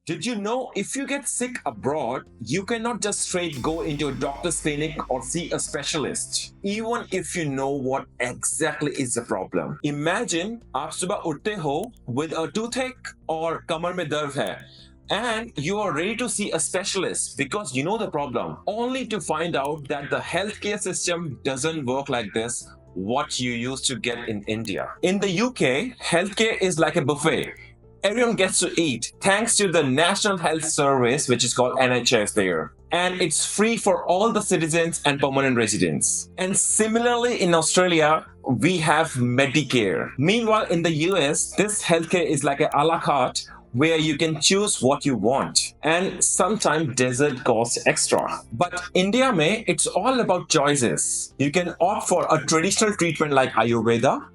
Did you know if you get sick abroad, you cannot just straight go into a doctor's clinic or see a specialist, even if you know what exactly is the problem. Imagine आप सुबह उठते हो with a toothache और कमर में दर्द है, and you are ready to see a specialist because you know the problem, only to find out that the healthcare system doesn't work like this. What you used to get in India. In the UK, healthcare is like a buffet. Everyone gets to eat thanks to the National Health Service, which is called NHS there. And it's free for all the citizens and permanent residents. And similarly, in Australia, we have Medicare. Meanwhile, in the US, this healthcare is like a la carte where you can choose what you want, and sometimes dessert costs extra. But India mein, it's all about choices. You can opt for a traditional treatment like Ayurveda,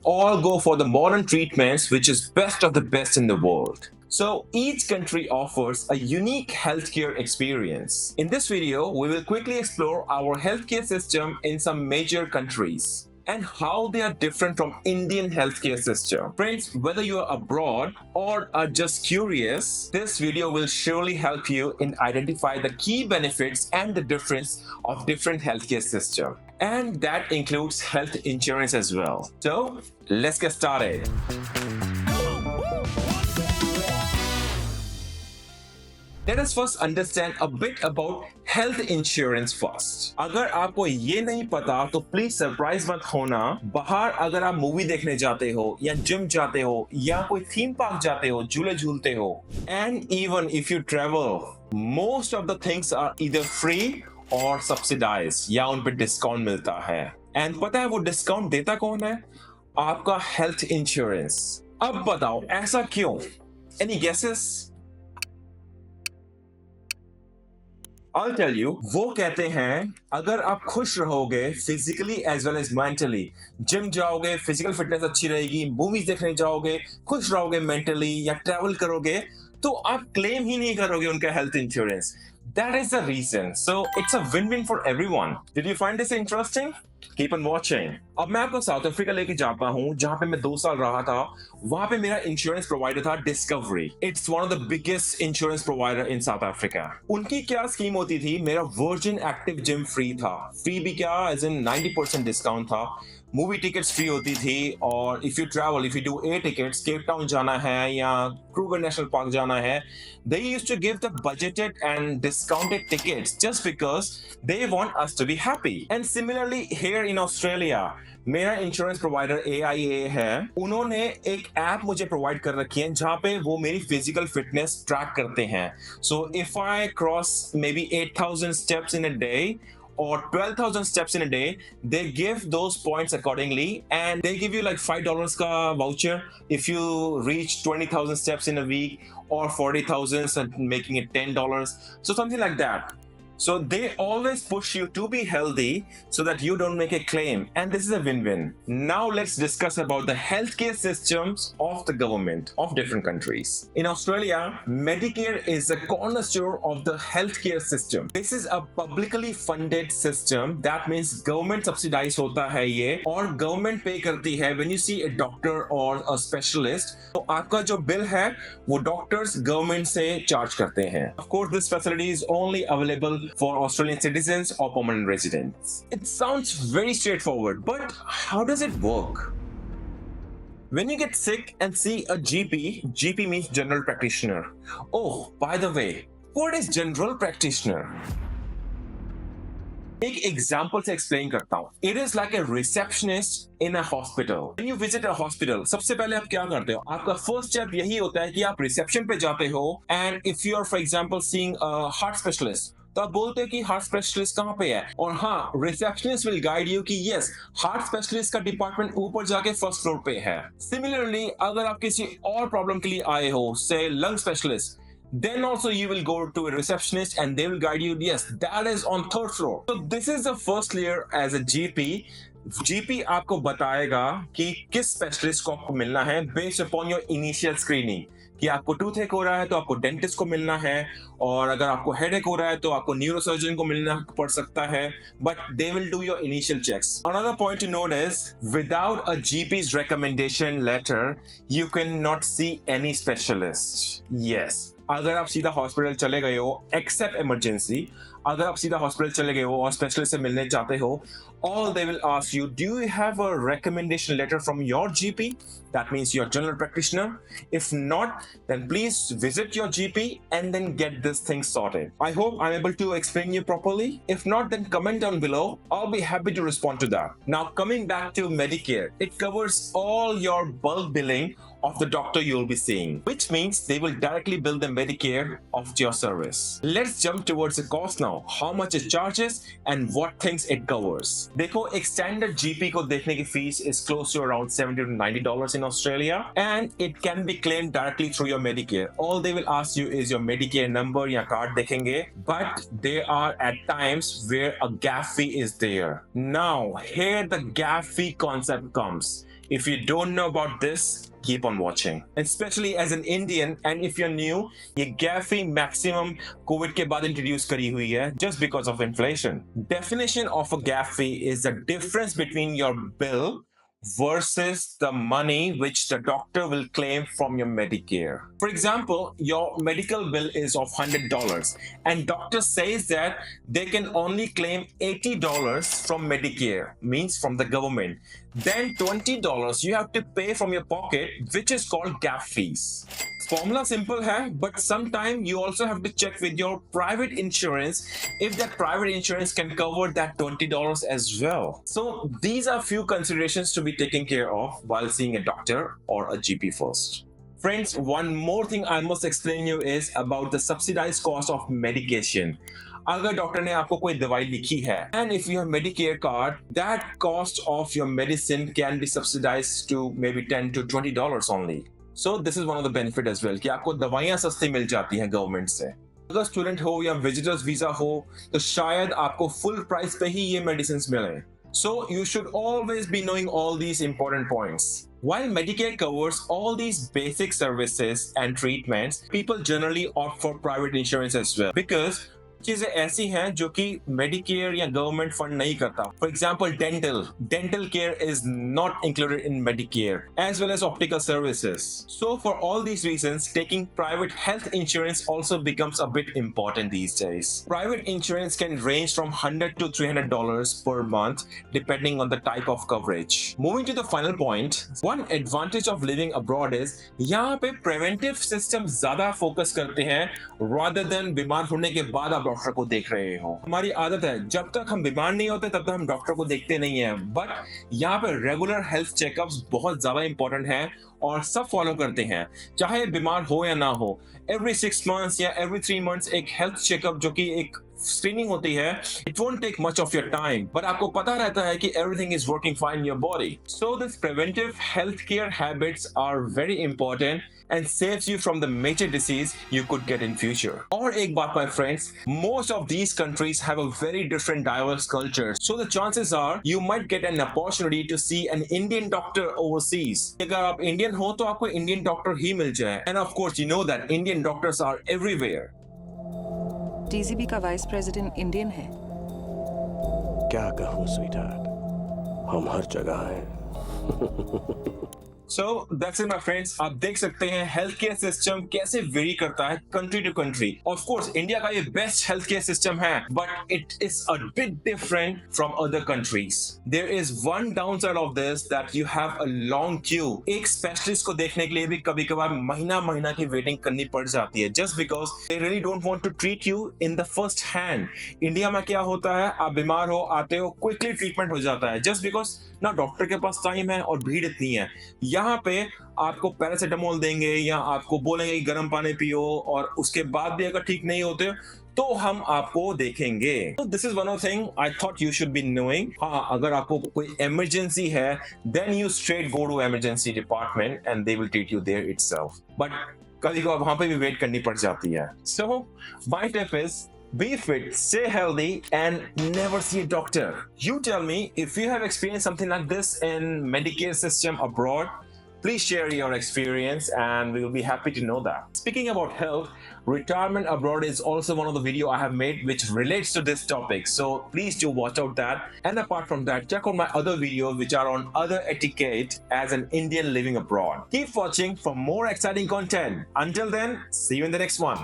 or go for the modern treatments, which is best of the best in the world. So each country offers a unique healthcare experience. In this video, we will quickly explore our healthcare system in some major countries and how they are different from Indian healthcare system. Friends, whether you are abroad or are just curious, this video will surely help you in identify the key benefits and the difference of different healthcare system. And that includes health insurance as well. So, let's get started. Let us first understand a bit about health insurance first. अगर आपको ये नहीं पता तो please surprise मत होना. बाहर अगर आप मूवी देखने जाते हो या जिम जाते हो या कोई थीम पार्क जाते हो, झूले झूलते हो, and even if you travel, most of the things are either free or subsidized या उन पे डिस्काउंट मिलता है. एंड पता है वो डिस्काउंट देता कौन है? आपका हेल्थ इंश्योरेंस. अब बताओ ऐसा क्यों? Any guesses? I'll tell you, वो कहते हैं अगर आप खुश रहोगे physically as well as mentally, gym जाओगे, फिजिकल फिटनेस अच्छी रहेगी, मूवीज देखने जाओगे, खुश रहोगे मेंटली या ट्रैवल करोगे, तो आप क्लेम ही नहीं करोगे उनका health insurance. That is the reason. So it's a win-win for everyone. Did you find this interesting? Keep on watching. अब मैं आपको साउथ अफ्रीका लेके जाता हूँ जहाँ पे मैं 2 साल रहा था. वहाँ पे मेरा इंश्योरेंस प्रोवाइडर था discovery. It's one of the biggest insurance provider in south Africa. उनकी क्या स्कीम होती थी? मेरा वर्जिन एक्टिव जिम फ्री था. फ्री भी क्या, एज इन 90% डिस्काउंट था. मूवी टिकट्स फ्री होती थी, और if you travel, if you do a tickets, Cape Town जाना है या क्रूगर नेशनल पार्क जाना है, they used to give the budgeted and discounted tickets just because they want us to be happy. And similarly here in Australia, मेरा insurance provider AIA है. उन्होंने एक app मुझे प्रोवाइड कर रखी है जहाँ पे वो मेरी फिजिकल फिटनेस ट्रैक करते हैं. So if I cross may be 8,000 steps in a day or 12,000 steps in a day, they give those points accordingly, and they give you like $5 ka voucher if you reach 20,000 steps in a week, or 40,000 and making it $10, so something like that. So they always push you to be healthy so that you don't make a claim, and this is a win-win. Now let's discuss about the healthcare systems of the government of different countries. In Australia, Medicare is the cornerstone of the healthcare system. This is a publicly funded system. That means government subsidized होता है ये, और government pay करती है when you see a doctor or a specialist. तो आपका जो bill है वो doctors government से charge करते हैं. Of course, this facility is only available for Australian citizens or permanent residents. It sounds very straightforward, but how does it work? When you get sick and see a GP means general practitioner. Oh, by the way, what is general practitioner? एक example से explain करता हूँ. It is like a receptionist in a hospital. When you visit a hospital, सबसे पहले आप क्या करते हो? आपका फर्स्ट स्टेप यही होता है कि आप रिसेप्शन पे जाते हो, and if you are for example seeing a heart specialist, तो आप बोलते हैं कि हार्ट स्पेशलिस्ट कहाँ पे है, और हाँ, रिसेप्शनिस्ट विल गाइड यू कि यस, हार्ट स्पेशलिस्ट का डिपार्टमेंट ऊपर जाके फर्स्ट फ्लोर पे है. सिमिलरली अगर आप किसी और प्रॉब्लम के लिए आए हो, से lung specialist, then also you will go to a receptionist and they will guide you, yes, that is on 3rd floor. So this is the first layer as a GP आपको बताएगा कि किस specialist को आपको मिलना है based upon your initial screening. कि आपको टूथ हो रहा है तो आपको डेंटिस्ट को मिलना है, और अगर आपको हेडेक हो रहा है तो आपको न्यूरोसर्जन को मिलना पड़ सकता है, but they will do your initial checks. Another point to note is, without a GP's recommendation letter, you cannot see any specialist. Yes, अगर आप सीधा हॉस्पिटल चले गए हो एक्सेप्ट इमरजेंसी, अगर आप सीधा हॉस्पिटल चले गए हो और स्पेशलिस्ट से मिलने चाहते हो, all they will ask you, do you have a recommendation letter from your GP? That means your general practitioner. If not, then please visit your GP and then get this thing sorted. I hope I'm able to explain you properly. If not, then comment down below. I'll be happy to respond to that. Now, coming back to Medicare, it covers all your bulk billing of the doctor you'll be seeing, which means they will directly bill the Medicare of your service. Let's jump towards the cost now. How much it charges and what things it covers. देखो, एक standard GP को देखने की fees is close to around $70 to $90 in Australia, and it can be claimed directly through your Medicare. All they will ask you is your Medicare number या card देखेंगे, but there are at times where a gap fee is there. Now, here the gap fee concept comes. If you don't know about this, keep on watching. Especially as an Indian, and if you're new, ये gap fee maximum COVID के बाद introduce करी हुई है just because of inflation. Definition of a gap fee is the difference between your bill versus the money which the doctor will claim from your Medicare. For example, your medical bill is of $100 and doctor says that they can only claim $80 from Medicare, means from the government. Then $20 you have to pay from your pocket, which is called gap fees. Formula simple है, but sometimes you also have to check with your private insurance if that private insurance can cover that $20 as well. So these are few considerations to be taken care of while seeing a doctor or a GP first. Friends, one more thing I must explain you is about the subsidized cost of medication. अगर doctor ने आपको कोई दवाई लिखी है and if you have Medicare card, that cost of your medicine can be subsidized to maybe $10 to $20 only. So this is one of the benefit as well कि आपको दवाइयाँ सस्ती मिल जाती हैं गवर्नमेंट से. अगर स्टूडेंट हो या विजिटर्स वीजा हो तो शायद आपको फुल प्राइस पे ही ये मेडिसिन मिले. So you should always be knowing all these important points. While Medicare covers all these basic services and treatments, people generally opt for private insurance as well because चीजें ऐसी हैं जो कि Medicare या government fund नहीं करता. For example dental care is not included in Medicare as well as optical services. So for all these reasons taking private health insurance also becomes a bit important these days. Private insurance can range from $100 to $300 per month depending on the type of coverage. Moving to the final point, one advantage of living abroad is यहाँ पे preventive system ज्यादा focus करते हैं rather than बीमार होने के बाद आप डॉक्टर को देख रहे हो. हमारी आदत है जब तक हम बीमार नहीं होते तब तक हम डॉक्टर को देखते नहीं है, बट यहाँ पे रेगुलर हेल्थ चेकअप्स बहुत ज्यादा इंपॉर्टेंट है और सब फॉलो करते हैं चाहे बीमार हो या ना हो. एवरी 6 months या एवरी 3 months एक हेल्थ चेकअप जो कि एक स्क्रीनिंग होती है. It won't take much of your time, but आपको पता रहता है कि everything is working fine in your body. So this preventive health care habits are very important and saves you from the major disease you could get in future. और एक बात my friends, most of these countries have a very different diverse culture, so the chances are you might get an opportunity to see an Indian doctor overseas. अगर आप Indian हो तो आपको Indian doctor ही मिल जाए, and of course you know that Indian doctors are everywhere. TCB का vice president Indian है. क्या कहूँ स्वीटहार्ट, हम हर जगह हैं. So that's it my friends. आप देख सकते हैं हेल्थ केयर सिस्टम कैसे वेरी करता है country to country. Of course India का ये बेस्ट हेल्थ केयर सिस्टम है, but it is a bit different from other countries. There is one downside of this that you have a long queue. एक specialist को देखने के लिए भी कभी कभार महीना की वेटिंग करनी पड़ जाती है just because they really don't want to treat you in the first hand. India में क्या होता है, आप बीमार हो आते हो क्विकली ट्रीटमेंट हो जाता है जस्ट बिकॉज ना डॉक्टर के पास टाइम है और भीड़ इतनी है. यहाँ पे आपको पैरासिटामोल देंगे या आपको बोलेंगे कि गर्म पानी पियो और उसके बाद भी अगर ठीक नहीं होते तो हम आपको देखेंगे. This is one of thing I thought you should be knowing. हाँ, अगर आपको कोई इमरजेंसी है then you straight go to emergency department and they will treat you there itself, but कभी कभार वहां पे भी वेट करनी पड़ जाती है. So my tip is be fit, stay healthy, and never see a doctor. You tell me if you have experienced something like this in Medicare system abroad. Please share your experience and we will be happy to know that. Speaking about health, retirement abroad is also one of the video I have made which relates to this topic. So please do watch out that. And apart from that, check out my other videos which are on other etiquette as an Indian living abroad. Keep watching for more exciting content. Until then, see you in the next one.